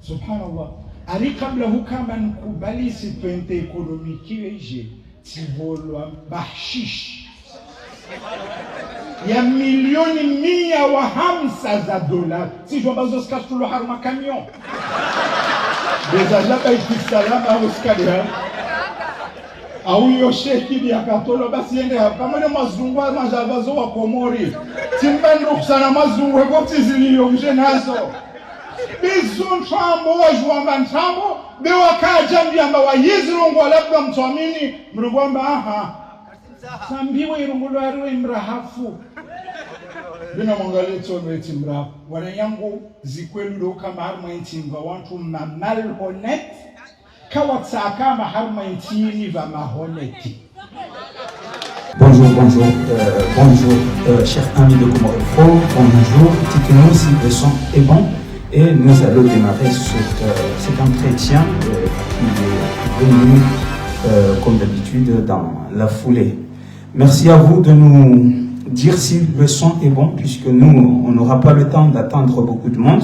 Subhanallah. Ali kablahu kama nkubali sipente ekonomiki weje tivolwa bahshish ya milioni 150 za dola sijua bazo skatulu harma camion deja jaba ikisalama uskadia au yo sheki ya katolo basi ende kama ni mazungu majavazo wa Komori timbendo kusana mazungu goti ziliyo mjenazo bizun trambo wajwamba trambo bewakaja ndiamba wayizirungu labda mtuamini mrugwamba aha sambiwe irungulo arwe mrahafu bina mwangalie tono eti mrahafu wana yangu zikwelu kama harma intimba wantu mamal honet kawatsaka ma harma intini va mahoneti. Bonjour, chers amis de Comores Info, bonjour, dites-nous si le son est bon et nous allons démarrer cet entretien qui est venu comme d'habitude dans la foulée. Merci à vous de nous dire si le son est bon puisque nous, on n'aura pas le temps d'attendre beaucoup de monde,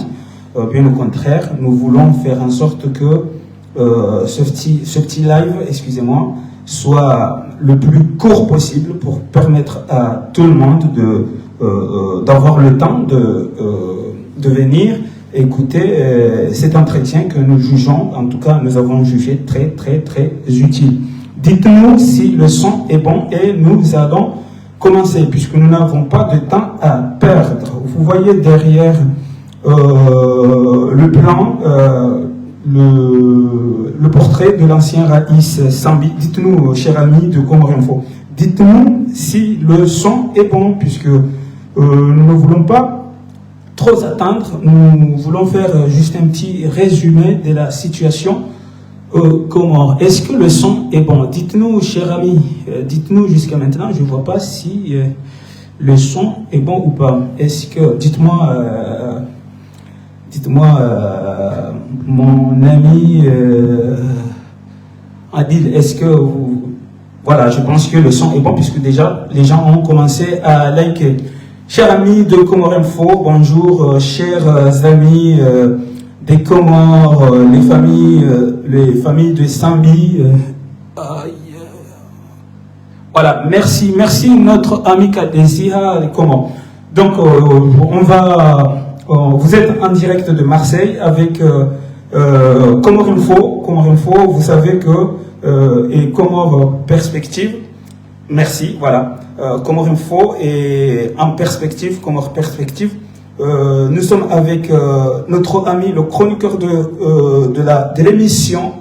bien au contraire, nous voulons faire en sorte que ce petit live, excusez-moi, soit le plus court possible pour permettre à tout le monde d'avoir le temps de venir écouter cet entretien que nous jugeons, en tout cas nous avons jugé très utile. Dites-nous si le son est bon et nous allons commencer puisque nous n'avons pas de temps à perdre. Vous voyez derrière le plan le portrait de l'ancien Raïs Sambi. Dites-nous, chers amis de Comores Info, dites-nous si le son est bon, puisque nous ne voulons pas trop attendre. Nous voulons faire juste un petit résumé de la situation Comores. Est-ce que le son est bon? Dites-nous, chers amis, dites-nous jusqu'à maintenant. Je ne vois pas si le son est bon ou pas. Est-ce que, dites-moi, mon ami Adil, est-ce que vous... Voilà, je pense que le son est bon puisque déjà les gens ont commencé à liker. Chers amis de Comores Info, bonjour, chers amis des Comores, les familles de Sambi. Voilà, merci notre ami Kadesiha des Comores. Donc, vous êtes en direct de Marseille avec Comores Info. Comores Info, vous savez que et Comores Perspective. Merci, voilà. Comores Info et en perspective, Comores Perspective. Nous sommes avec notre ami, le chroniqueur de l'émission,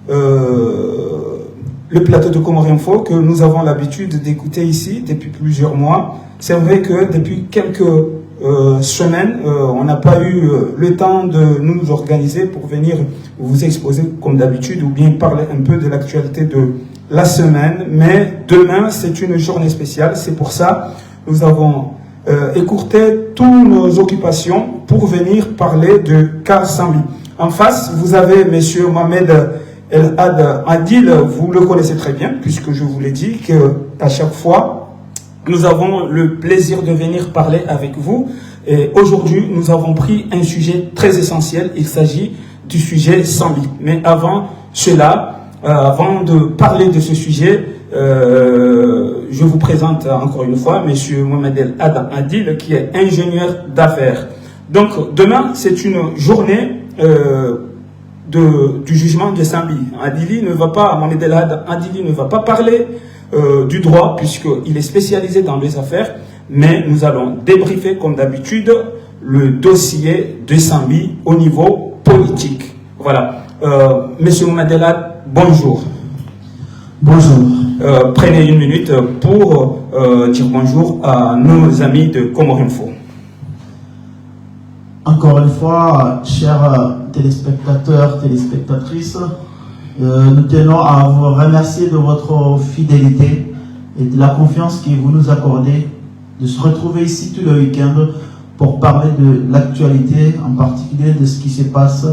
le plateau de Comores Info, que nous avons l'habitude d'écouter ici depuis plusieurs mois. C'est vrai que depuis quelques semaines, on n'a pas eu le temps de nous organiser pour venir vous exposer comme d'habitude ou bien parler un peu de l'actualité de la semaine. Mais demain, c'est une journée spéciale. C'est pour ça que nous avons écourté toutes nos occupations pour venir parler de cas Sambi. En face, vous avez M. Mohamed El Adil. Vous le connaissez très bien puisque je vous l'ai dit qu'à chaque fois, nous avons le plaisir de venir parler avec vous. Et aujourd'hui, nous avons pris un sujet très essentiel. Il s'agit du sujet Sambi. Mais avant cela, avant de parler de ce sujet, je vous présente encore une fois M. Mohamed El Adil, qui est ingénieur d'affaires. Donc, demain, c'est une journée du jugement de Sambi. Mohamed El Adili ne va pas parler du droit puisqu'il est spécialisé dans les affaires, mais nous allons débriefer comme d'habitude le dossier de Sambi au niveau politique. Voilà. Monsieur Mohamed, bonjour. Bonjour. Prenez une minute pour dire bonjour à nos amis de Comores Info. Encore une fois, chers téléspectateurs, téléspectatrices, nous tenons à vous remercier de votre fidélité et de la confiance que vous nous accordez de se retrouver ici tout le week-end pour parler de l'actualité, en particulier de ce qui se passe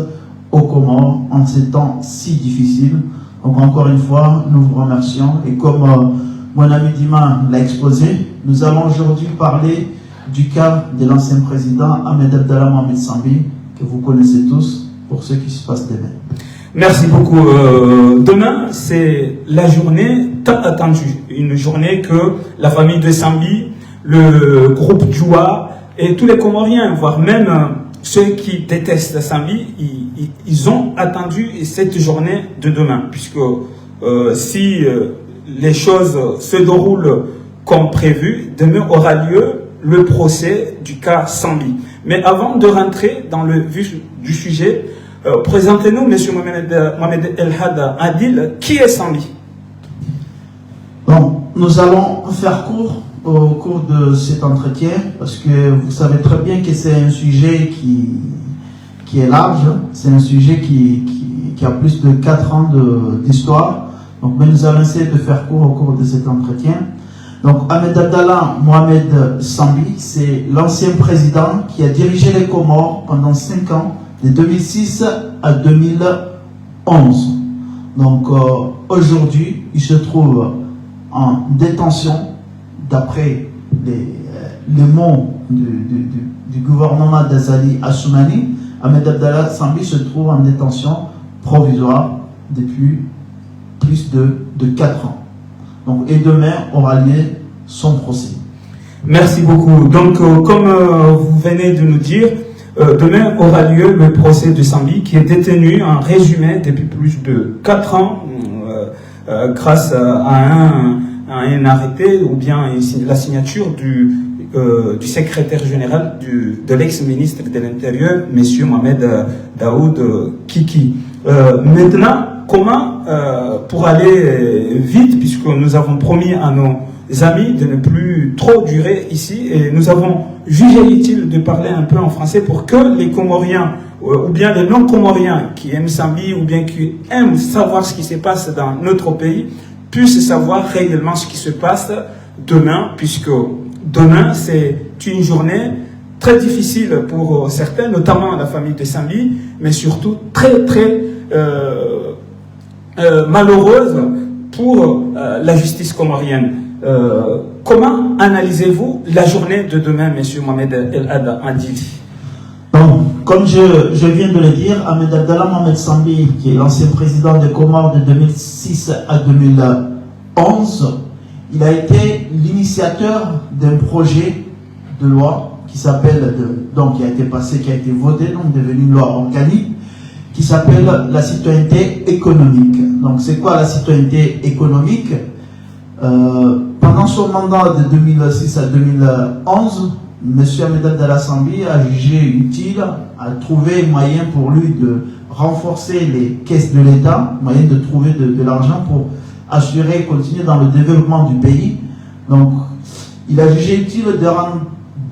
aux Comores en ces temps si difficiles. Donc encore une fois, nous vous remercions et comme mon ami Dima l'a exposé, nous allons aujourd'hui parler du cas de l'ancien président Ahmed Abdallah Mohamed Sambi que vous connaissez tous pour ce qui se passe demain. Merci beaucoup. Demain, c'est la journée tant attendue. Une journée que la famille de Sambi, le groupe Djoua et tous les Comoriens, voire même ceux qui détestent Sambi, ils ont attendu cette journée de demain. Puisque si les choses se déroulent comme prévu, demain aura lieu le procès du cas Sambi. Mais avant de rentrer dans le vif du sujet, présentez-nous, M. Mohamed El Had Adil, qui est Sambi? Bon, nous allons faire court au cours de cet entretien, parce que vous savez très bien que c'est un sujet qui est large, c'est un sujet qui a plus de 4 ans d'histoire. Donc, mais nous allons essayer de faire court au cours de cet entretien. Donc, Ahmed Abdallah Mohamed Sambi, c'est l'ancien président qui a dirigé les Comores pendant 5 ans, de 2006 à 2011. Donc, aujourd'hui, il se trouve en détention, d'après les mots du gouvernement d'Azali Assoumani. Ahmed Abdallah Sambi se trouve en détention provisoire depuis plus de 4 ans. Donc, et demain aura lieu son procès. Merci beaucoup. Donc, comme vous venez de nous dire, demain aura lieu le procès de Sambi, qui est détenu en résumé depuis plus de 4 ans grâce à un arrêté ou bien la signature du secrétaire général de l'ex-ministre de l'Intérieur, M. Mohamed Daoud Kiki. Maintenant, comment, pour aller vite, puisque nous avons promis à nos amis de ne plus trop durer ici, et nous avons jugé utile de parler un peu en français pour que les Comoriens, ou bien les non-Comoriens qui aiment Sambi, ou bien qui aiment savoir ce qui se passe dans notre pays, puissent savoir réellement ce qui se passe demain, puisque demain c'est une journée très difficile pour certains, notamment la famille de Sambi, mais surtout très très malheureuse pour la justice comorienne. Comment analysez-vous la journée de demain, M. Mohamed El Had Adil? Donc, comme je viens de le dire, Ahmed Abdallah Mohamed Sambi, qui est l'ancien président des Comores de 2006 à 2011, il a été l'initiateur d'un projet de loi qui s'appelle, donc qui a été passé, qui a été voté, donc devenu une loi organique, qui s'appelle la citoyenneté économique. Donc, c'est quoi la citoyenneté économique? Pendant son mandat de 2006 à 2011, M. Ahmed Abdallah Sambi a jugé utile, a trouvé moyen pour lui de renforcer les caisses de l'État, moyen de trouver de l'argent pour assurer et continuer dans le développement du pays. Donc, il a jugé utile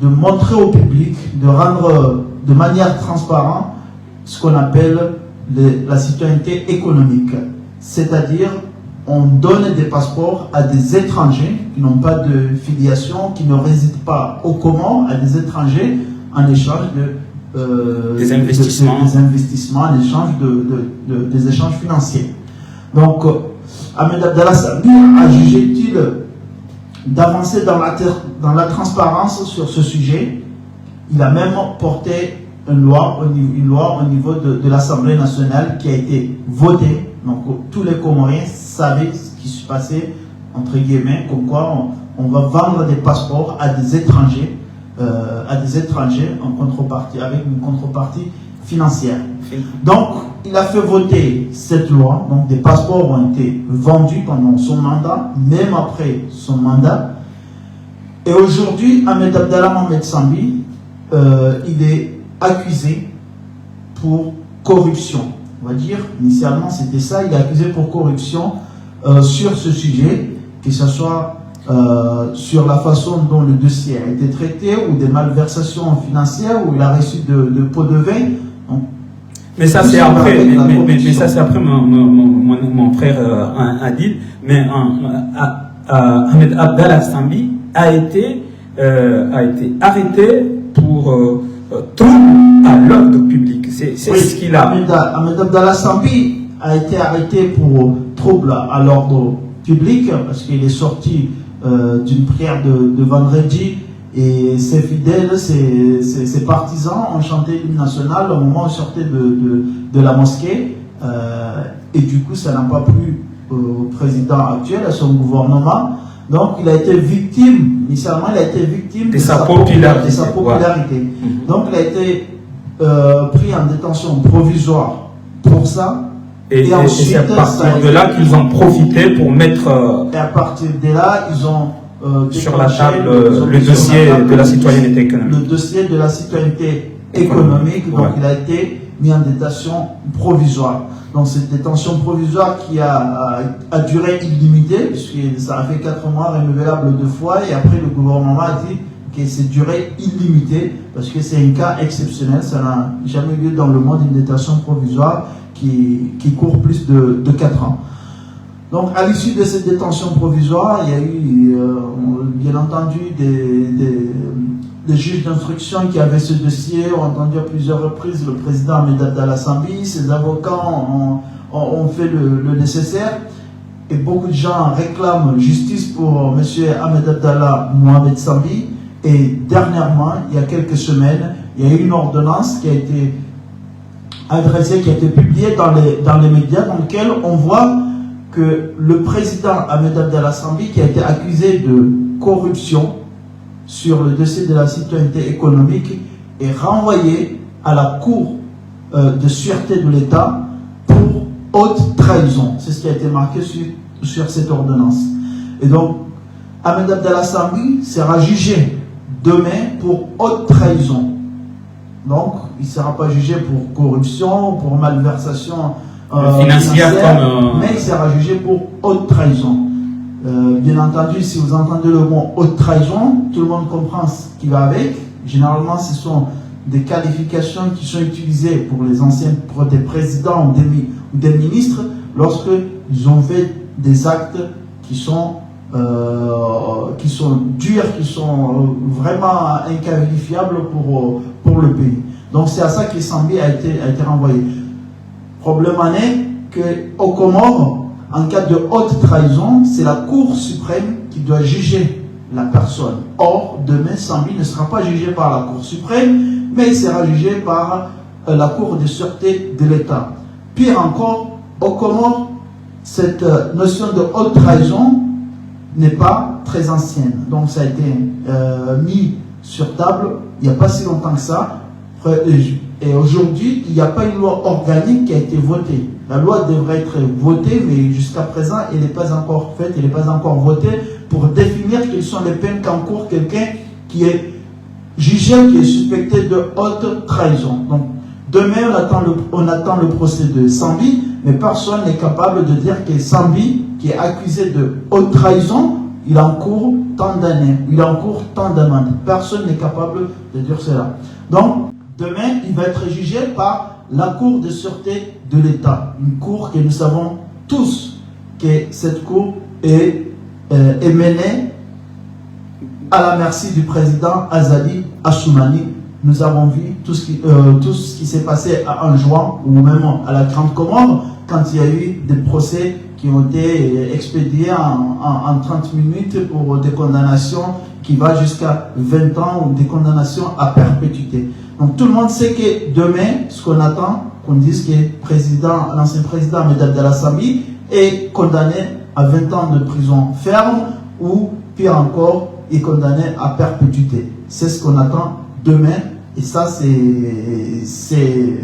de montrer au public, de rendre de manière transparente ce qu'on appelle la citoyenneté économique. C'est-à-dire, on donne des passeports à des étrangers qui n'ont pas de filiation, qui ne résident pas aux Comores, à des étrangers en échange des investissements, en échange des échanges financiers. Donc, Ahmed Abdallah Sambi a jugé utile d'avancer dans la transparence sur ce sujet. Il a même porté une loi au niveau de l'Assemblée nationale qui a été votée. Donc, tous les Comoriens savaient ce qui se passait, entre guillemets, comme quoi on va vendre des passeports à des étrangers en contrepartie, avec une contrepartie financière. Donc, il a fait voter cette loi. Donc, des passeports ont été vendus pendant son mandat, même après son mandat. Et aujourd'hui, Ahmed Abdallah Mohamed Sambi, il est accusé pour corruption. On va dire, initialement, c'était ça. Il est accusé pour corruption sur ce sujet, que ce soit sur la façon dont le dossier a été traité, ou des malversations financières, où il a reçu de pots de vin. Donc, mais ça c'est après, mais ça c'est après mon frère Adil. Mais Ahmed Abdallah Sambi a été arrêté pour trouble à l'ordre public. C'est ce qu'il a. Ahmed Abdallah Sambi a été arrêté pour trouble à l'ordre public parce qu'il est sorti d'une prière de vendredi Et ses fidèles, ses partisans ont chanté l'hymne national au moment où il sortait de la mosquée. Et du coup, ça n'a pas plu au président actuel, à son gouvernement. Donc, il a été victime, initialement, il a été victime de sa popularité. Ouais. Donc, il a été pris en détention provisoire pour ça. Et ensuite, c'est à partir de là qu'ils ont profité pour mettre... Et à partir de là, ils ont... sur la table le dossier de la citoyenneté économique. Le dossier de la citoyenneté économique, donc il a été mis en détention provisoire. Donc cette détention provisoire qui a duré illimitée, puisque ça a fait 4 mois, renouvelable 2 fois, et après le gouvernement a dit que c'est durée illimitée, parce que c'est un cas exceptionnel, ça n'a jamais lieu dans le monde, une détention provisoire qui court plus de 4 ans. Donc, à l'issue de cette détention provisoire, il y a eu, bien entendu, des juges d'instruction qui avaient ce dossier, ont entendu à plusieurs reprises le président Ahmed Abdallah Sambi, ses avocats ont fait le nécessaire, et beaucoup de gens réclament justice pour M. Ahmed Abdallah Mohamed Sambi, et dernièrement, il y a quelques semaines, il y a eu une ordonnance qui a été adressée, qui a été publiée dans les médias, dans laquelle on voit que le président Ahmed Abdallah Sambi, qui a été accusé de corruption sur le dossier de la citoyenneté économique, est renvoyé à la Cour de sûreté de l'État pour haute trahison. C'est ce qui a été marqué sur cette ordonnance. Et donc, Ahmed Abdallah Sambi sera jugé demain pour haute trahison. Donc, il ne sera pas jugé pour corruption, pour malversation financière, mais il sera jugé pour haute trahison. Bien entendu, si vous entendez le mot haute trahison, tout le monde comprend ce qui va avec. Généralement, ce sont des qualifications qui sont utilisées pour les anciens, pour des présidents ou des ministres, lorsqu'ils ont fait des actes qui sont durs, qui sont vraiment inqualifiables pour le pays. Donc c'est à ça que Sambi a été renvoyé. Problème en est qu'au Comores, en cas de haute trahison, c'est la Cour suprême qui doit juger la personne. Or, demain, Sambi ne sera pas jugé par la Cour suprême, mais il sera jugé par la Cour de sûreté de l'État. Pire encore, au Comores, cette notion de haute trahison n'est pas très ancienne. Donc ça a été mis sur table il n'y a pas si longtemps que ça. Et aujourd'hui, il n'y a pas une loi organique qui a été votée. La loi devrait être votée, mais jusqu'à présent, elle n'est pas encore faite, elle n'est pas encore votée pour définir quelles sont les peines qu'encourt quelqu'un qui est jugé, qui est suspecté de haute trahison. Donc, demain, on attend le procès de Sambi, mais personne n'est capable de dire que Sambi, qui est accusé de haute trahison, il encourt tant d'années, il encourt tant d'amendes. Personne n'est capable de dire cela. Donc, demain, il va être jugé par la Cour de sûreté de l'État. Une cour que nous savons tous que cette cour est menée à la merci du président Azali Assoumani. Nous avons vu tout ce qui s'est passé en juin ou même à la Grande Comore quand il y a eu des procès qui ont été expédiés en 30 minutes pour des condamnations qui vont jusqu'à 20 ans ou des condamnations à perpétuité. Donc tout le monde sait que demain, ce qu'on attend, qu'on dise que l'ancien président Ahmed Abdallah Sambi est condamné à 20 ans de prison ferme ou pire encore, est condamné à perpétuité. C'est ce qu'on attend demain et ça,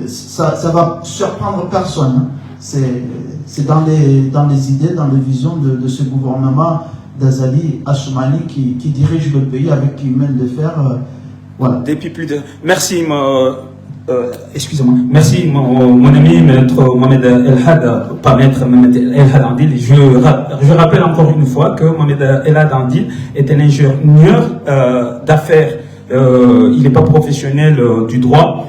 ça va surprendre personne. C'est dans les idées, dans les visions de ce gouvernement d'Azali Assoumani qui dirige le pays avec qui mène de fer. Voilà. Depuis plus de... Merci, excusez-moi. Merci, mon ami, maître Mohamed El-Had, pas maître Mohamed El-Had Andil. Je rappelle encore une fois que Mohamed El-Had Andil est un ingénieur d'affaires. Il n'est pas professionnel du droit.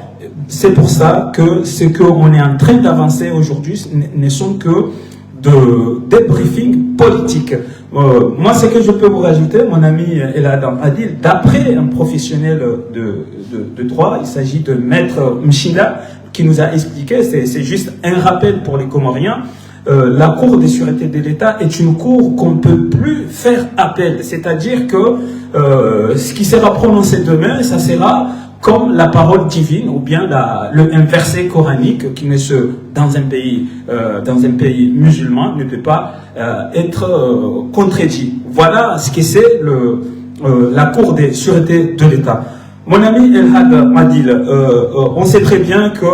C'est pour ça que ce qu'on est en train d'avancer aujourd'hui ne sont que des briefings politiques. Moi, ce que je peux vous rajouter, mon ami El-Had Andil, d'après un professionnel de droit, il s'agit de maître Mchinda, qui nous a expliqué, c'est juste un rappel pour les Comoriens, la Cour de sûreté de l'État est une cour qu'on ne peut plus faire appel. C'est-à-dire que ce qui sera prononcé demain, ça sera comme la parole divine ou bien un verset coranique qui dans un pays musulman ne peut pas être contredit. Voilà ce que c'est la Cour de sûreté de l'État. Mon ami Elhad Adil, on sait très bien que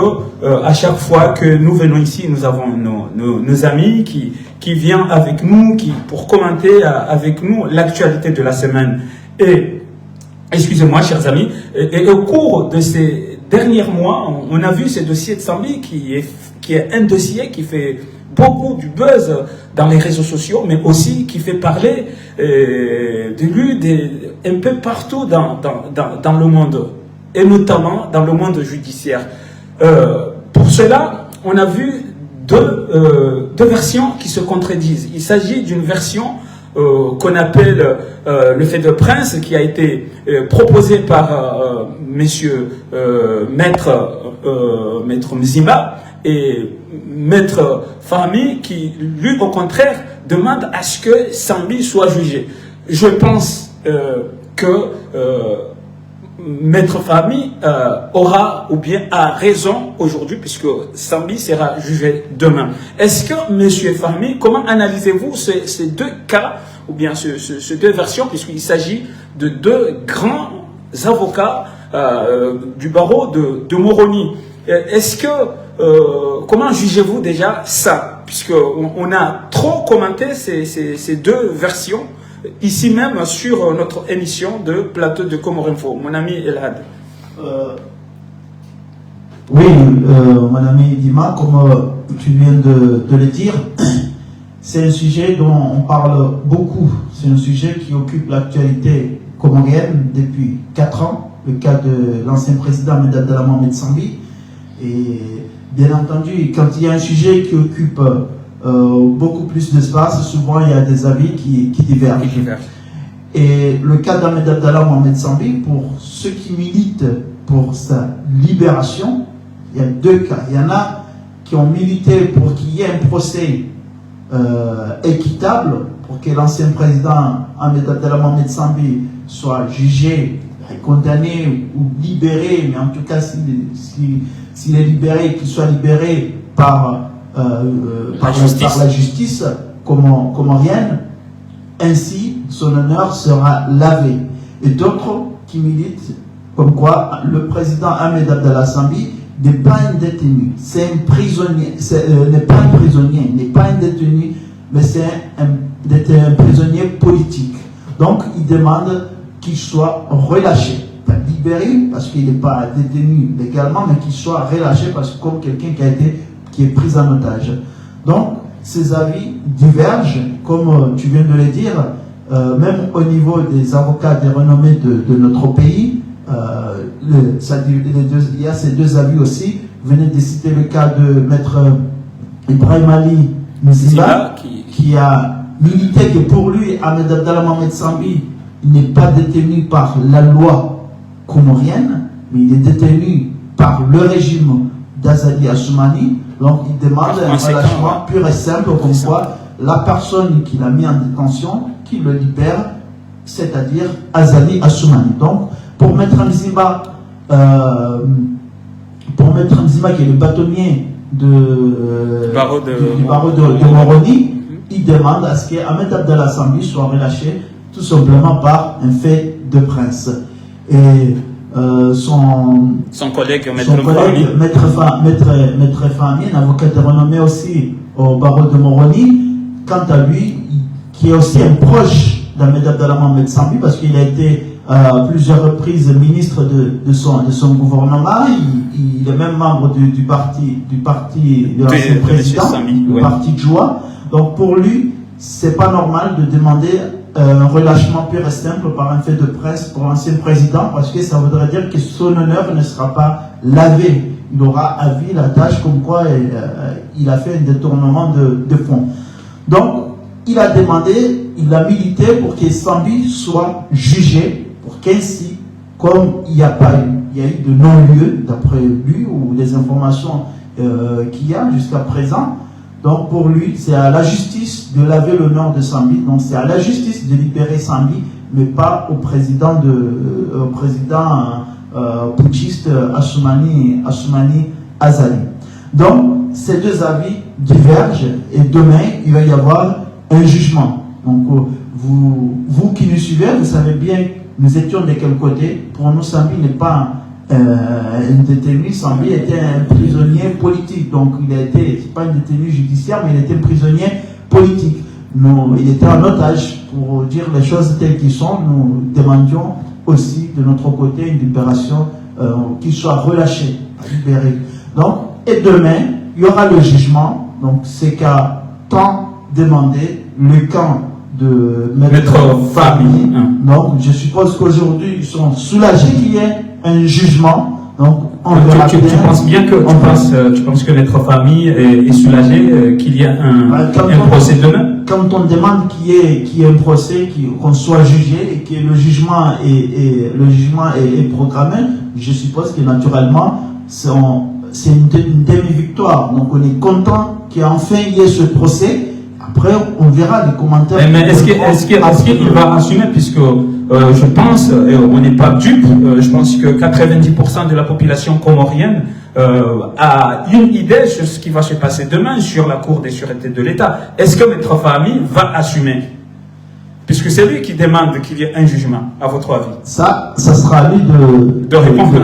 à chaque fois que nous venons ici, nous avons nos amis qui viennent avec nous, pour commenter avec nous l'actualité de la semaine. Et excusez-moi, chers amis, et au cours de ces derniers mois, on a vu ce dossier de Sambi qui est un dossier qui fait beaucoup du buzz dans les réseaux sociaux, mais aussi qui fait parler de lui un peu partout dans le monde, et notamment dans le monde judiciaire. Pour cela, on a vu deux versions qui se contredisent. Il s'agit d'une version qu'on appelle le fait de prince, qui a été proposé par Maître Mzimba, et Maître Fahmi, qui lui au contraire demande à ce que Sambi soit jugé. Je pense que Maître Fahmi aura ou bien a raison aujourd'hui, puisque Sambi sera jugé demain. Est-ce que, Monsieur Fahmi, comment analysez-vous ces deux cas, ou bien ces deux versions, puisqu'il s'agit de deux grands avocats du barreau de Moroni? Est-ce que, comment jugez-vous déjà ça? Puisqu'on a trop commenté ces deux versions, ici même sur notre émission de Plateau de Comores Info. Mon ami Elhad. Oui, mon ami Dima, comme tu viens de le dire, c'est un sujet dont on parle beaucoup. C'est un sujet qui occupe l'actualité comorienne depuis 4 ans, le cas de l'ancien président Medad Mohamed Sambi. Et bien entendu, quand il y a un sujet qui occupe beaucoup plus d'espace, souvent il y a des avis qui divergent. Et le cas d'Ahmed Abdallah Mohamed Sambi, pour ceux qui militent pour sa libération, il y a deux cas. Il y en a qui ont milité pour qu'il y ait un procès équitable, pour que l'ancien président Ahmed Abdallah Mohamed Sambi soit jugé, condamné ou libéré, mais en tout cas s'il est libéré, qu'il soit libéré par la justice comorienne, ainsi son honneur sera lavé. Et d'autres qui militent comme quoi le président Ahmed Abdallah Sambi n'est pas un détenu, c'est un prisonnier, n'est pas un prisonnier, n'est pas un détenu, mais c'est un prisonnier politique. Donc il demande qu'il soit relâché, pas libéré parce qu'il n'est pas détenu légalement, mais qu'il soit relâché parce que comme quelqu'un qui est pris en otage. Donc ces avis divergent, comme tu viens de le dire, même au niveau des avocats de renommée de notre pays. Il y a ces deux avis aussi. Vous venez de citer le cas de Maître Ibrahim Ali Mzimba, qui a milité que pour lui, Ahmed Abdallah Mohamed Sambi n'est pas détenu par la loi comorienne, mais il est détenu par le régime d'Azali Assoumani. Donc il demande un relâchement pur et simple, comme quoi la personne qui l'a mis en détention, qui le libère, c'est-à-dire Azali Assoumani. Donc pour Maître Mzimba, qui est le bâtonnier du barreau de Moroni, il demande à ce qu'Ahmed Abdallah Sambi soit relâché tout simplement par un fait de prince. Et son collègue Maître Fahmi, un avocat de renommée aussi au barreau de Moroni, quant à lui, qui est aussi un proche d'Ahmed Abdallah Mohamed Sambi, parce qu'il a été à plusieurs reprises ministre de son gouvernement. Il est même membre du parti de l'ancien président, le parti Djoua. Donc pour lui, c'est pas normal de demander un relâchement pur et simple par un fait de presse pour l'ancien président, parce que ça voudrait dire que son honneur ne sera pas lavé. Il aura à vie la tâche comme quoi il a fait un détournement de fonds. Donc il a demandé, il a milité pour que Sambi soit jugé, pour qu'ainsi, comme il y a eu de non-lieu d'après lui ou les informations qu'il y a jusqu'à présent, Donc pour lui, c'est à la justice de laver l'honneur de Sambi. Donc c'est à la justice de libérer Sambi, mais pas au président putschiste Assoumani Azali. Donc ces deux avis divergent et demain il va y avoir un jugement. Donc vous qui nous suivez, vous savez bien nous étions de quel côté. Pour nous, Sambi n'est pas un détenu. Sambi était un prisonnier politique. Donc il a été, c'est pas un détenu judiciaire, mais il était un prisonnier politique. Il était en otage. Pour dire les choses telles qu'elles sont, nous demandions aussi de notre côté une libération, qu'il soit relâché, libéré. Donc, et demain, il y aura le jugement. Donc c'est qu'à tant demander le camp de Maître Fahmi. Donc je suppose qu'aujourd'hui ils sont soulagés qu'il y ait un jugement. Donc on verra tu penses bien que tu penses que Maître Fahmi est soulagé qu'il y ait un procès demain? Quand on demande qu'il y ait un procès, qu'on soit jugé et que le jugement est programmé, je suppose que naturellement c'est une demi-victoire. Donc on est content qu'enfin il y ait ce procès. Après, on verra les commentaires. Mais est-ce qu'il va assumer, puisque je pense, et on n'est pas dupe, je pense que 90% de la population comorienne a une idée sur ce qui va se passer demain sur la Cour des sûretés de l'État. Est-ce que Maître Fahmi va assumer? Puisque c'est lui qui demande qu'il y ait un jugement, à votre avis. Ça sera à lui de répondre.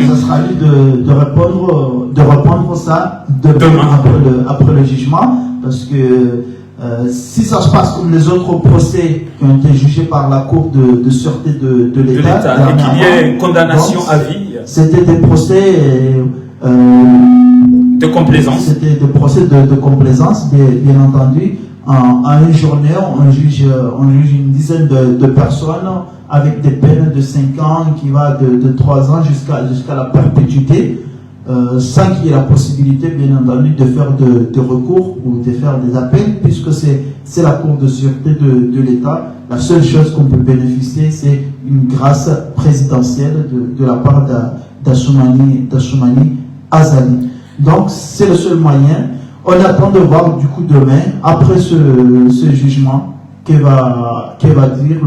Ça sera à lui de répondre ça demain après le jugement. Parce que si ça se passe comme les autres procès qui ont été jugés par la Cour de sûreté de l'État, et qu'il y ait une condamnation à vie, c'était des procès de complaisance. C'était des procès de complaisance, bien entendu. En une journée, on juge une dizaine de personnes avec des peines de 5 ans qui va de 3 ans jusqu'à la perpétuité. Sans qu'il y ait la possibilité, bien entendu, de faire de recours ou de faire des appels, puisque c'est la Cour de sûreté de l'État. La seule chose qu'on peut bénéficier, c'est une grâce présidentielle de la part d'Assoumani Azali. Donc, c'est le seul moyen. On attend de voir, du coup, demain, après ce jugement, qu'elle va dire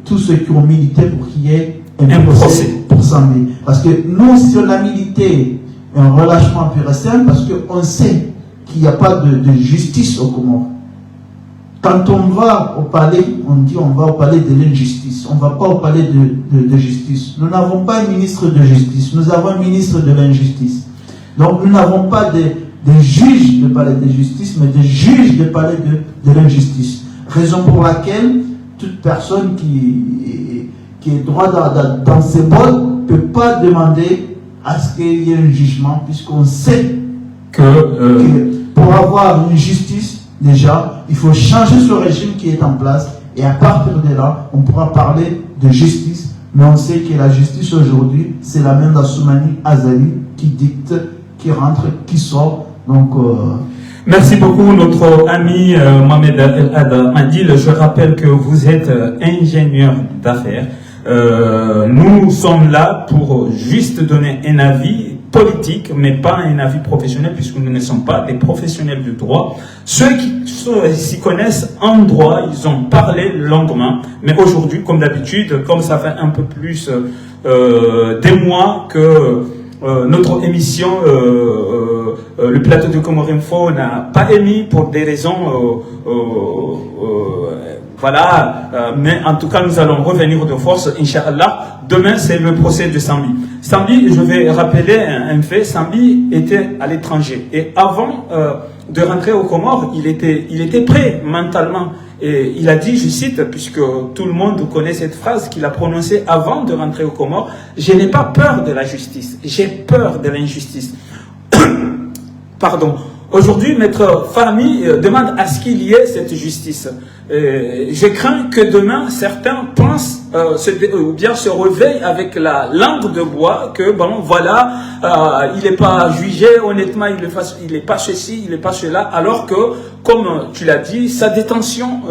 tous ceux qui ont milité pour qu'il y ait un procès pour Sambi. Parce que nous, si on a milité un relâchement pur et simple, parce qu'on sait qu'il n'y a pas de justice au Comores. Quand on va au palais, on dit on va au palais de l'injustice. On ne va pas au palais de justice. Nous n'avons pas un ministre de justice, nous avons un ministre de l'injustice. Donc nous n'avons pas des juges de palais de justice, mais des juges de palais de l'injustice. Raison pour laquelle toute personne qui est droit dans ses bottes ne peut pas demander à ce qu'il y ait un jugement, puisqu'on sait que pour avoir une justice, déjà, il faut changer ce régime qui est en place, et à partir de là, on pourra parler de justice, mais on sait que la justice aujourd'hui, c'est la même d'Assoumani Azali qui dicte, qui rentre, qui sort. Donc, merci beaucoup, notre ami Mohamed El Hadda Mandil. Je rappelle que vous êtes ingénieur d'affaires. Nous sommes là pour juste donner un avis politique, mais pas un avis professionnel, puisque nous ne sommes pas des professionnels du droit. Ceux qui s'y connaissent en droit, ils ont parlé longuement, mais aujourd'hui, comme d'habitude, comme ça fait un peu plus des mois que notre émission, le plateau de Comores Info n'a pas émis pour des raisons voilà, mais en tout cas nous allons revenir de force, Inch'Allah. Demain c'est le procès de Sambi. Sambi, je vais rappeler un fait, Sambi était à l'étranger et avant de rentrer aux Comores, il était prêt mentalement. Et il a dit, je cite, puisque tout le monde connaît cette phrase qu'il a prononcée avant de rentrer aux Comores, « Je n'ai pas peur de la justice, j'ai peur de l'injustice. » Pardon. Aujourd'hui, Maître Fahmi demande à ce qu'il y ait cette justice. Je crains que demain, certains pensent, ou bien se réveillent avec la langue de bois, que bon, voilà, il n'est pas jugé, honnêtement, il n'est pas ceci, il n'est pas cela, alors que, comme tu l'as dit, sa détention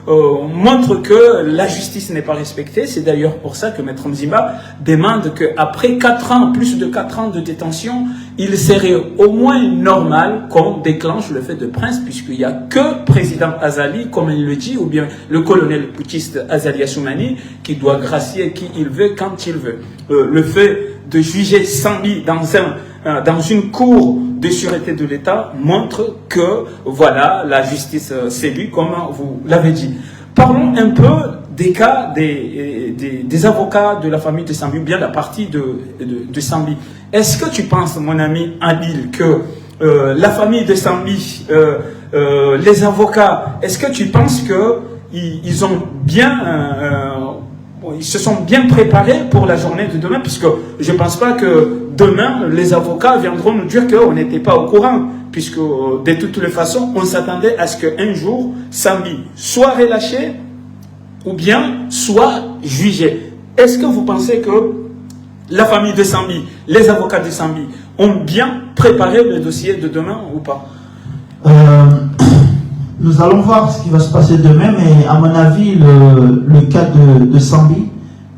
montre que la justice n'est pas respectée. C'est d'ailleurs pour ça que Maître Mzimba demande qu'après 4 ans, plus de 4 ans de détention, il serait au moins normal qu'on déclenche le fait de prince, puisqu'il n'y a que président Azali, comme il le dit, ou bien le colonel putschiste Azali Assoumani, qui doit gracier qui il veut, quand il veut. Le fait de juger Sambi dans une cour de sûreté de l'État montre que, voilà, la justice c'est lui, comme vous l'avez dit. Parlons un peu des cas des avocats de la famille de Sambi, ou bien la partie de Sambi. Est-ce que tu penses, mon ami Adil, que la famille de Sambi, les avocats, est-ce que tu penses qu'ils ont bien... ils se sont bien préparés pour la journée de demain, puisque je ne pense pas que demain, les avocats viendront nous dire qu'on n'était pas au courant, puisque de toutes les façons, on s'attendait à ce qu'un jour, Sambi soit relâché ou bien soit jugé. Est-ce que vous pensez que la famille de Sambi, les avocats de Sambi, ont bien préparé le dossier de demain ou pas? Nous allons voir ce qui va se passer demain, mais à mon avis, le cas de Sambi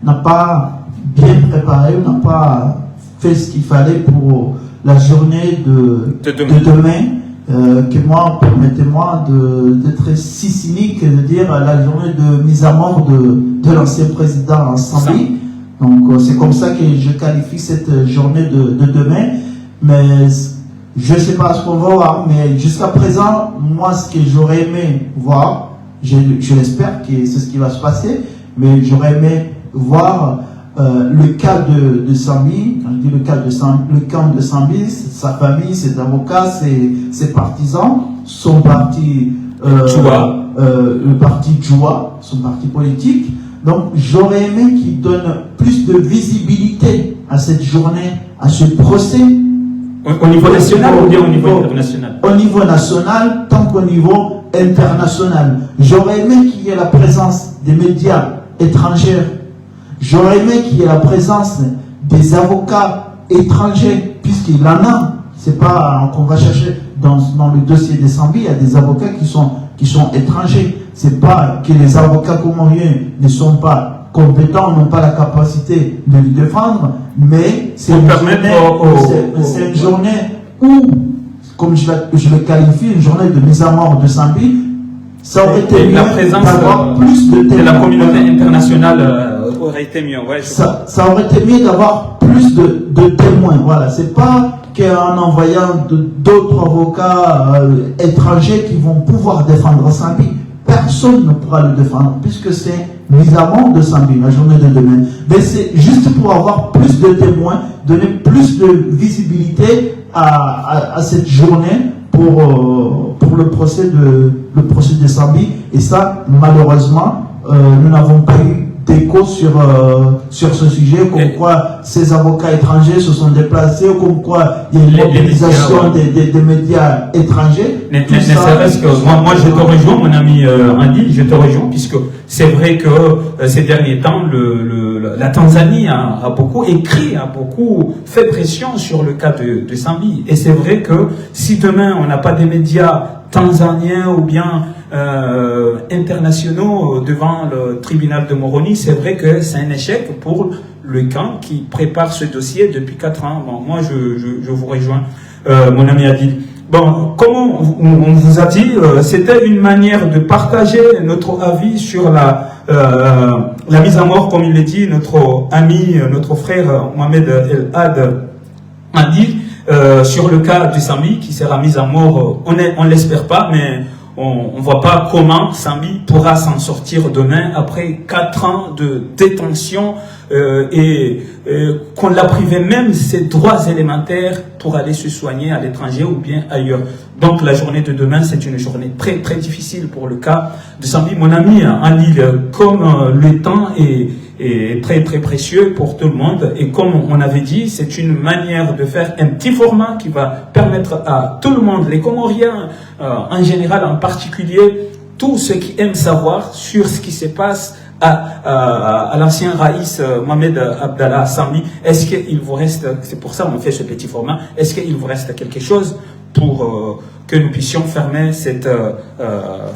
n'a pas bien préparé, n'a pas fait ce qu'il fallait pour la journée de demain. Que moi, permettez-moi d'être si cynique et de dire la journée de mise à mort de l'ancien président Sambi. Donc c'est comme ça que je qualifie cette journée de demain. Mais je ne sais pas ce qu'on va voir, mais jusqu'à présent, moi, ce que j'aurais aimé voir, je l'espère que c'est ce qui va se passer, mais j'aurais aimé voir le cas de Sambi, quand je dis le camp de Sambi, sa famille, ses avocats, ses partisans, son parti, le parti Djoua, son parti politique. Donc, j'aurais aimé qu'il donne plus de visibilité à cette journée, à ce procès. Au niveau national ou bien au niveau international? Au niveau national, tant qu'au niveau international. J'aurais aimé qu'il y ait la présence des médias étrangers. J'aurais aimé qu'il y ait la présence des avocats étrangers, puisqu'il en a. C'est pas qu'on va chercher dans le dossier des Sambi, il y a des avocats qui sont étrangers. C'est pas que les avocats comoriens ne sont pas compétents, n'ont pas la capacité de lui défendre, mais c'est une journée où, comme je le qualifie, une journée de mise à mort de Sambi, ça aurait été mieux d'avoir plus de témoins. De la communauté internationale aurait été mieux. Ouais, ça aurait été mieux d'avoir plus de témoins. Voilà, c'est pas qu'en envoyant d'autres avocats étrangers qui vont pouvoir défendre Sambi. Personne ne pourra le défendre, puisque c'est mise à mort de Sambi, la journée de demain. Mais c'est juste pour avoir plus de témoins, donner plus de visibilité à cette journée pour le procès de Sambi. Et ça, malheureusement, nous n'avons pas eu d'écho sur ce sujet, comme quoi ces avocats étrangers se sont déplacés, comme quoi il y a une mobilisation des médias étrangers. Moi je te rejoins, mon ami Andy, je te rejoins, puisque c'est vrai que ces derniers temps, la Tanzanie a beaucoup écrit, a beaucoup fait pression sur le cas de Sambi. Et c'est vrai que si demain on n'a pas des médias tanzaniens ou bien internationaux devant le tribunal de Moroni, c'est vrai que c'est un échec pour le camp qui prépare ce dossier depuis 4 ans. Bon, moi, je vous rejoins, mon ami Adil. Bon, comme on vous a dit, c'était une manière de partager notre avis sur la mise à mort, comme il l'a dit, notre ami, notre frère Mohamed El Had a dit, sur le cas du Sambi qui sera mis à mort. On l'espère pas, mais on ne voit pas comment Sambi pourra s'en sortir demain après 4 ans de détention et qu'on l'a privé même ses droits élémentaires pour aller se soigner à l'étranger ou bien ailleurs. Donc la journée de demain, c'est une journée très très difficile pour le cas de Sambi. Mon ami Anil, comme le temps est très très précieux pour tout le monde, et comme on avait dit, c'est une manière de faire un petit format qui va permettre à tout le monde, les Comoriens en général, en particulier, tous ceux qui aiment savoir sur ce qui se passe à l'ancien Raïs Mohamed Abdallah Sambi. Est-ce qu'il vous reste, c'est pour ça qu'on fait ce petit format, est-ce qu'il vous reste quelque chose pour que nous puissions fermer cette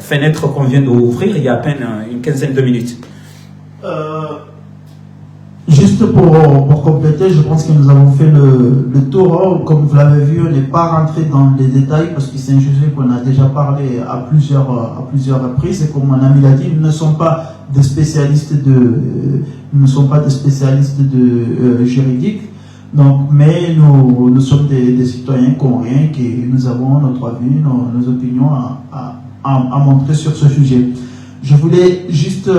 fenêtre qu'on vient d'ouvrir il y a à peine une quinzaine de minutes? Juste pour compléter, je pense que nous avons fait le tour. Comme vous l'avez vu, on n'est pas rentré dans les détails parce que c'est un sujet qu'on a déjà parlé à plusieurs reprises. Et comme mon ami l'a dit, nous ne sommes pas des spécialistes de juridique. Donc, mais nous sommes des citoyens comoriens qui nous avons notre avis, nos opinions à montrer sur ce sujet. Je voulais juste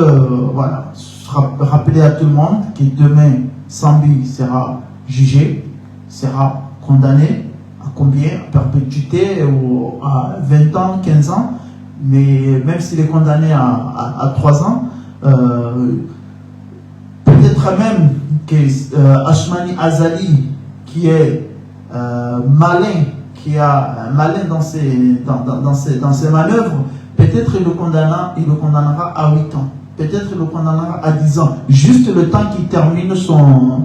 rappeler à tout le monde que demain, Sambi sera jugé, sera condamné à combien? À perpétuité ou à 20 ans, 15 ans. Mais même s'il est condamné à 3 ans, peut-être même que Ashmani Azali, qui est malin, qui a malin dans ses manœuvres, peut-être il le condamnera à 8 ans. Peut-être il le condamnera à 10 ans. Juste le temps qu'il termine son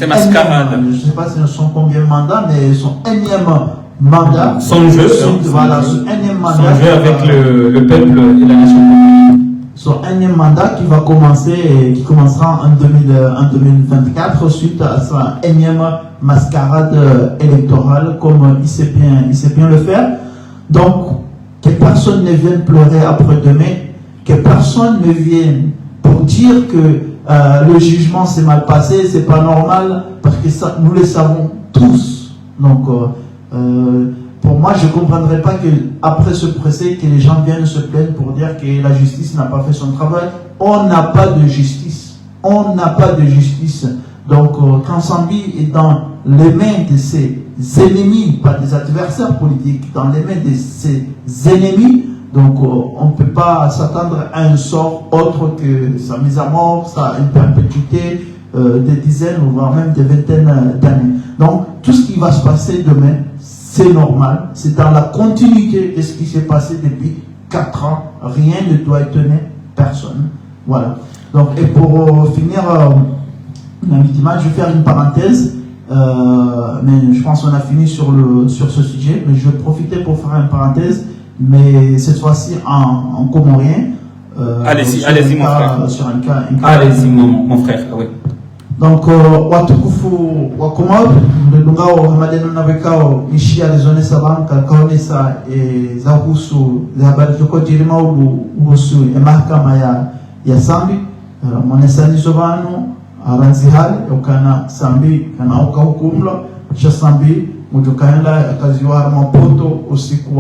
mascarade. Je ne sais pas si son combien de mandats, mais son énième mandat. Son jeu. Voilà, son énième mandat. Son jeu avec le peuple et la nation. Son énième mandat qui commencera en 2024 suite à sa énième mascarade électorale, comme il sait bien le faire. Donc, que personne ne vienne pleurer après-demain, que personne ne vienne pour dire que le jugement s'est mal passé, c'est pas normal, parce que ça, nous le savons tous. Donc, pour moi, je ne comprendrais pas qu'après ce procès, que les gens viennent se plaindre pour dire que la justice n'a pas fait son travail. On n'a pas de justice. On n'a pas de justice. Donc, quand Sambi est dans les mains de ses ennemis, pas des adversaires politiques, dans les mains de ses ennemis, donc on ne peut pas s'attendre à un sort autre que sa mise à mort, sa perpétuité, des dizaines, voire même des vingtaines d'années. Donc, tout ce qui va se passer demain, c'est normal, c'est dans la continuité de ce qui s'est passé depuis 4 ans. Rien ne doit étonner personne. Voilà. Donc, et pour finir, je vais faire une parenthèse, mais je pense qu'on a fini sur ce sujet, mais je vais profiter pour faire une parenthèse, mais cette fois-ci en comorien. Allez-y, mon frère. Sur un cas. Allez-y, mon frère, oui. Donc, watukufu wa Komoro ndungao hamadeno na vikao ishia lezone sabanka kaonesa za husu za habari zoko jirima uhusu mahakama ya Sambi mwanesanizo banu aranzihali ukana Sambi kana uka hukumla cha Sambi mujukaenda akaziwa mapoto usiku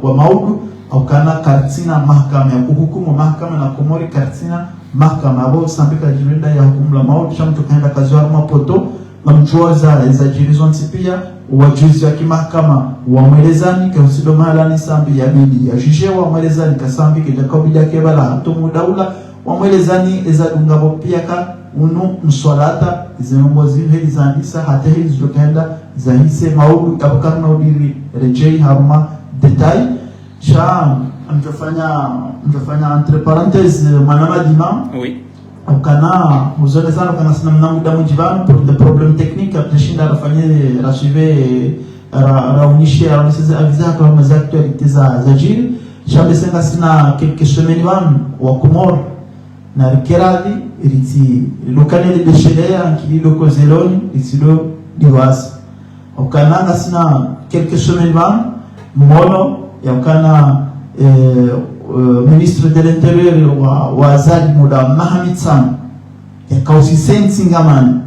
wa maudu ukana kartina mahakama ya kuhukumu mahakama na Komori kartina mahakama abo Sambi kajirinda ya hukumu la maudu cha mtukaenda kaziwa mapoto mamchuoza za jirizon sipia wajuzi wa kimahakama wa mwelezani kwa usido mahalani Sambi ya bidi ya juje wa mwelezani ka Sambi kejaka bida kebala hatomu daula wa mwelezani eza dungabo pia ka unu mswalata zinombozi hili zandisa hata hili zidokaenda za hise maudu kabukarna udiri rejei haruma detai cha mjofanya entre parenthèses manama dima oui ukana uzone sana kana sina mnamuda mujibano pour des problèmes techniques apeshinda rafanye rashive raunishi aniseza aviza kwa mazaktualité za jiri chambe senga sina quelques semaines wa Komoro na rikeradi riti lokale de shelea ankili loko zeloni ritsilo diwasi ukana sina quelques semaines mono ya ukana ministre de l'intérieur wa Azali muda Mahamid Sam ya kausi sensi ngaman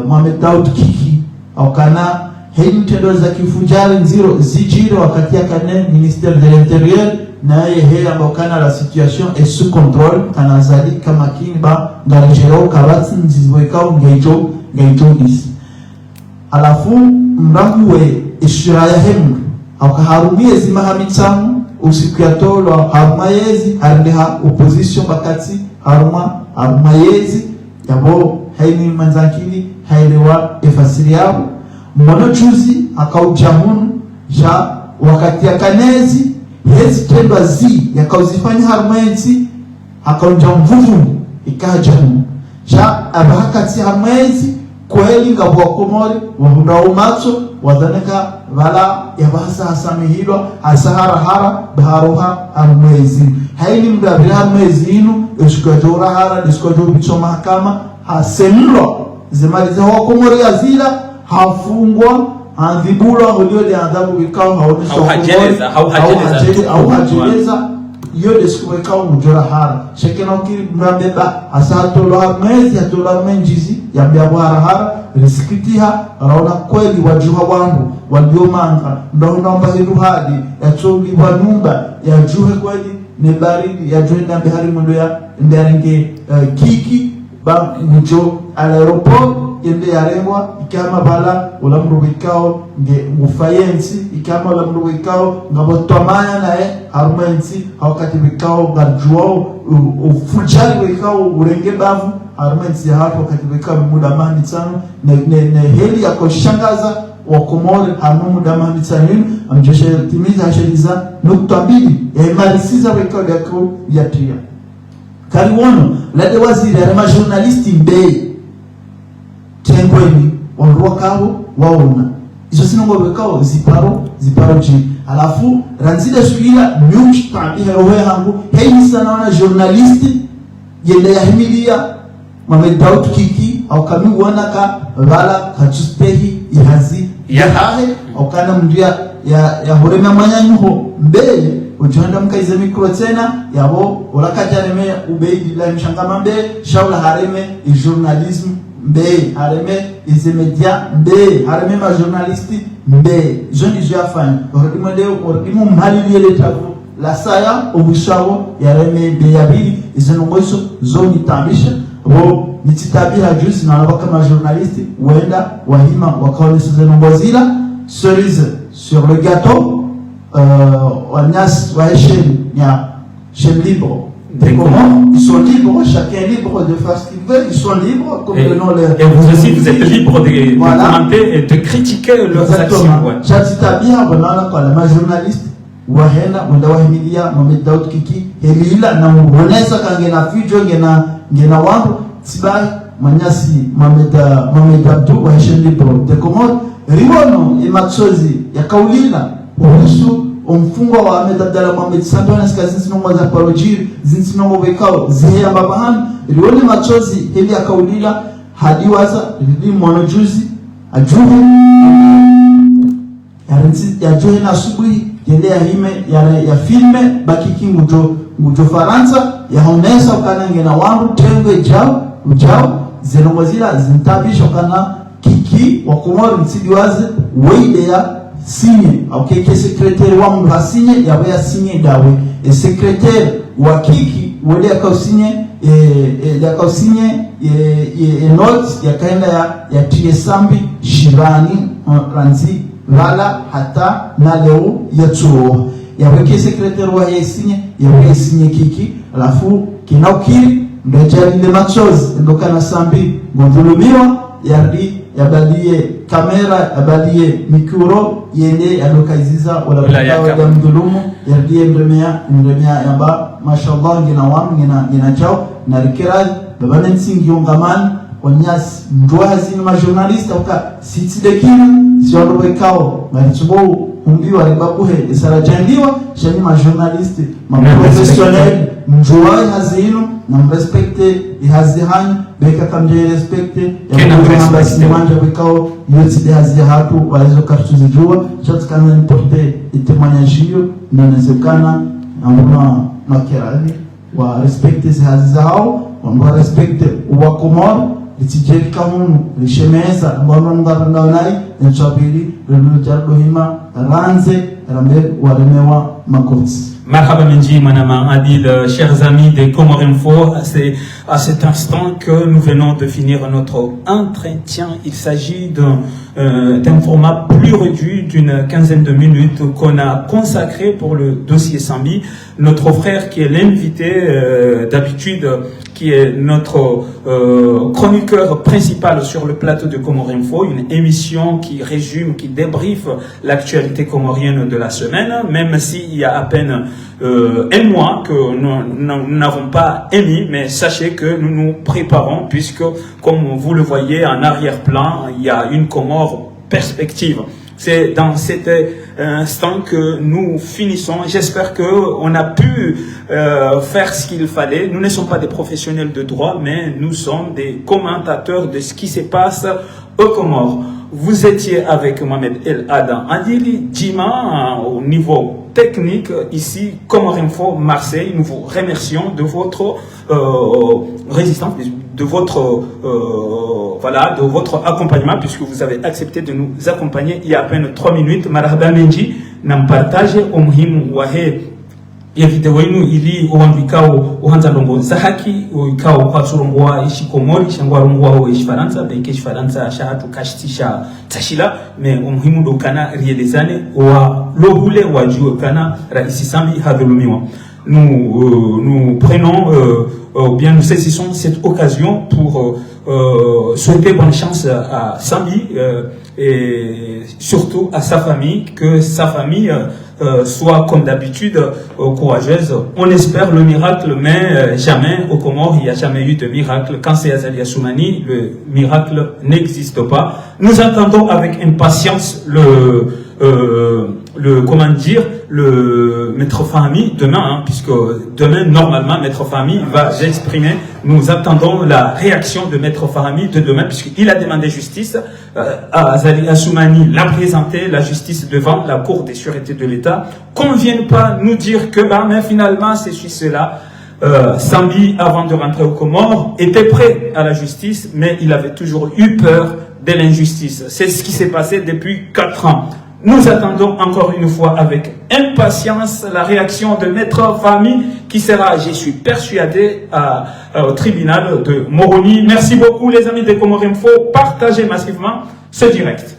Mohamed Daoud Kiki ukana hei mtendo za kifujali nziro zijiro wakati ya kane ministère de l'intérieur na yeye ambokana la situation est sous contrôle kana Azali kama kinba ngarijero kabatsi nzizwekao ngeijo disi alafu mranguwe ishiraya hemu akaharumie zima Hamitsam usiku ya tolo harumayezi harindeha opposition bakati harumayezi yabo haini manzakini hailewa efasiri yabo mmono chuzi akaujamunu ja wakati ya kanezi hezi tendwa zi yakauzifanya harumayezi akaunja mvuvu ikajamu ja abahakati harumayezi kweli ngabo Komori wahunda umatso wadaneka vala yabasa hasamihilo asahara baharoha amwezi haini mdabira mwezi inu eskajora hara diskojo bicho mahakama hasemlo zimaliza wa Komori azila hafungwa andhibulwa hulio de adhabu vikao haonesha au hajeleza yo siku wekao mjora hara shekena ukiri mbeba asatola mwezi atola menjizi ya biabara hara risikitiha raona kweli wajuha wangu waliomanga ndaomba hiruhadi yachogi wa nyumba ya juhe kweli ni baridi ya juhe ndambe hari mundo ya ndaringe kiki ba mjo aeroport yende yarengwa ikama bala ulamru wikao nge ufayensi ikama ulamru wikao ngabotwamanya nae armensi wakati wikao garjuo ufujari wikao urenge bavu armensi hapo wakati wikao muda mani sana ne heli ya kushangaza wa Komori hamu muda mani sana amjeshe timiza hasheliza nukta mbili ya imarisiza wikao yako yatia kariwono lade waziri ya majournalisti mbei tengweni wanruwa kao waona iso sinongo wekao ziparo ji alafu ranzida shuila nyuki tabiha rohe hangu hei sana wana journalisti yende ya himilia Daud Kiki au kami wanaka vala kachuspehi ihazi yahahe au kana mndia ya horema manyanyuho mbele ujuhanda mkaize mikro tena yabo ulakajareme ubeidi la mshangama mbe shaula hareme journalisme mbe hareme ize media mbe hareme ma journalisti mbe joni jafan ordimo leo ordimo mali liele tabu la saya obushawo yareme be yabili ize nongoiso zoni tambisha bo nititabira juzi na wabaka ma journalisti wenda wahima wakaone suze nongozila cerise sur le gâteau Wanyas Waéchen, il y a chaîne libre. Ils sont libres, chacun est libre de faire ce qu'il veut, ils sont libres comme le nom leur. Et vous aussi, vous êtes libre de commenter et de critiquer leurs actions. J'attends bien, ma journaliste, Wahena, Wahemilia, Mohamed Daoud Kiki, Elila, Namunesa, Kangena Fujo, Gena Wambo, Tibai, Manyasi, Mohamed Abdou, Waéchen libre. De comment Ribono, et Matsozi, Yakaulina, Uhusu umfungwa wa Ahmed Abdalla Mohamed Santona skazini nongo za parojiri zinsi nongo wekao zihe mbabahan rione machozi hili akaulila hadiwaza ridi monojuzi ajuhe yajuhe na asubuhi yende ya hime ya filme baki kingu mujo Faransa ya honesa ukanange na wangu tengwe ujao zenongo zila zintabisha ukana Kiki wa Komori msidiwaze weide ya signé ok que secrétaire wa mba signé yawe ya signé dawe et secrétaire wa Kiki wale akao signé et akao signé et note ya kaenda ya Tiesambi Shirani ranzi wala hata na leo ya chuo yawe que secrétaire wa ya signé Kiki alafu kinaukiri ndo jali le machos ndo kana sambi ngondulumiwa yardi yabalie kamera yabalie mikuro yende yadokaiziza wala kwa mdulumu yardie mremea yamba mashallah ngina chao na rikirazi babane nsingi yongamani wanyasi mjuazi na majournalista uka siti dekina siwalo wekao marichubo umbiwa ribabuhe isara jandiwa shani majournalisti maprofessionnel mjuazi hazinu na mrespekte ihazihani beka kamje respecte ya kwamba sinimanja wekao yote de hazia hatu walizo kartuzijua chatkana importe itemanyajio na nezekana ambona makerani wa respecte zihaziza hao wa respecte wa Komoro litijeri kamun lishemeza ambona ngaranga nai nchabili lulujardo hima ranze rambe waremewa makotsi. Marhaba Menji, Manama Adil, chers amis de Comores Info, c'est à cet instant que nous venons de finir notre entretien. Il s'agit d'un format plus réduit d'une quinzaine de minutes qu'on a consacré pour le dossier Sambi. Notre frère qui est l'invité d'habitude, qui est notre chroniqueur principal sur le plateau de Comores Info, une émission qui résume, qui débriefe l'actualité comorienne de la semaine, même s'il y a à peine un mois que nous n'avons pas émis, mais sachez que nous nous préparons puisque, comme vous le voyez en arrière-plan, il y a une Comore perspective. C'est dans cet instant que nous finissons. J'espère qu'on a pu faire ce qu'il fallait. Nous ne sommes pas des professionnels de droit, mais nous sommes des commentateurs de ce qui se passe aux Comores. Vous étiez avec Mohamed El Adam Adili, Djima, au niveau technique, ici, Comores Info, Marseille. Nous vous remercions de votre résistance, de votre de votre accompagnement, puisque vous avez accepté de nous accompagner il y a à peine 3 minutes. Marhaba Menji, nam partage umuhimu wahe ya video yenu ili owanvikao uhanza longo zahaki oikao kwa surongwa ishi Komori shangwa rongwa o ishi Faransa beke ishi Faransa shahatu kashitisha tashila me umuhimu do kana rielezane wa lohule wajue kana raisi Sambi havelumiwa. Nous prenons bien nous saisissons cette occasion pour souhaiter bonne chance à Sambi et surtout à sa famille, que sa famille soit comme d'habitude courageuse. On espère le miracle, mais jamais au Comores il n'y a jamais eu de miracle. Quand c'est Azali Assoumani, le miracle n'existe pas. Nous attendons avec impatience le Maître Fahmi demain, puisque demain, normalement, Maître Fahmi va s'exprimer. Nous attendons la réaction de Maître Fahmi de demain, puisqu'il a demandé justice. Azali Assoumani l'a présenté, la justice devant la Cour des sûretés de l'État. Qu'on ne vienne pas nous dire que, mais finalement, c'est cela. Sambi, avant de rentrer au Comores, était prêt à la justice, mais il avait toujours eu peur de l'injustice. C'est ce qui s'est passé depuis 4 ans. Nous attendons encore une fois avec impatience la réaction de Maître Fahmi qui sera, je suis persuadé, au tribunal de Moroni. Merci beaucoup les amis de Comores Info. Partagez massivement ce direct.